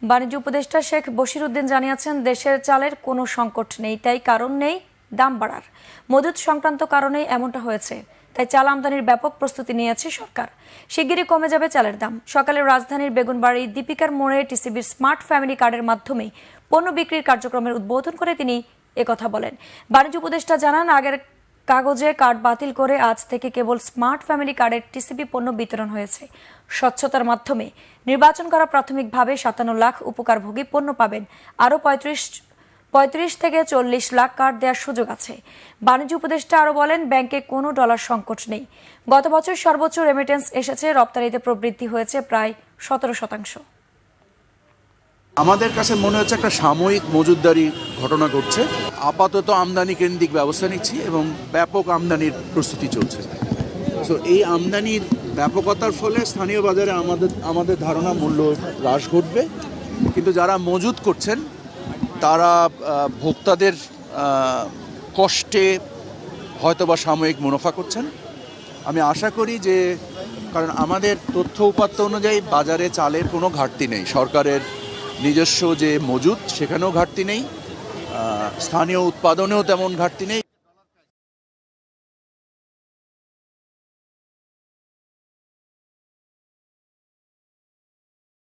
বাণিজ্য উপদেষ্টা শেখ বশির উদ্দিন জানিয়েছেন, দেশের চালের কোনো সংকট নেই, তাই কারণ নেই দাম বাড়ার। মজুত সংক্রান্ত কারণেই এমনটা হয়েছে, তাই চাল আমদানির ব্যাপক প্রস্তুতি নিয়েছে সরকার। শিগগিরই কমে যাবে চালের দাম। সকালে রাজধানীর বেগুনবাড়ি দীপিকার মোড়ে টিসিবির স্মার্ট ফ্যামিলি কার্ডের মাধ্যমে পণ্য বিক্রির কার্যক্রমের উদ্বোধন করে তিনি একথা বলেন। বাণিজ্য উপদেষ্টা জানান, আগের কাগজে কার্ড বাতিল করে আজ থেকে কেবল স্মার্ট ফ্যামিলি কার্ডের টিসিবি পণ্য বিতরণ হয়েছে। স্বচ্ছতার মাধ্যমে নির্বাচন করা প্রাথমিকভাবে 57 লাখ উপকারভোগী পণ্য পাবেন। আরও 35 থেকে 40 লাখ কার্ড দেওয়ার সুযোগ আছে। বাণিজ্য উপদেষ্টা আরও বলেন, ব্যাংকে কোনো ডলার সংকট নেই। গত বছর সর্বোচ্চ রেমিটেন্স এসেছে, রপ্তানিতে প্রবৃদ্ধি হয়েছে প্রায় 17%। আমাদের কাছে মনে হচ্ছে একটা সাময়িক মজুতদারি ঘটনা ঘটছে। আপাতত আমদানি কেন্দ্রিক ব্যবস্থা নিচ্ছি এবং ব্যাপক আমদানির প্রস্তুতি চলছে। তো এই আমদানির ব্যাপকতার ফলে স্থানীয় বাজারে আমাদের ধারণা মূল্য হ্রাস ঘটবে, কিন্তু যারা মজুত করছেন তারা ভোক্তাদের কষ্টে হয়তোবা সাময়িক মুনাফা করছেন। আমি আশা করি যে, কারণ আমাদের তথ্য উপাত্ত অনুযায়ী বাজারে চালের কোনো ঘাটতি নেই, সরকারের নিজস্ব যে মজুদ সেখানেও ঘাটতি নেই, স্থানীয় উৎপাদনেও তেমন ঘাটতি নেই।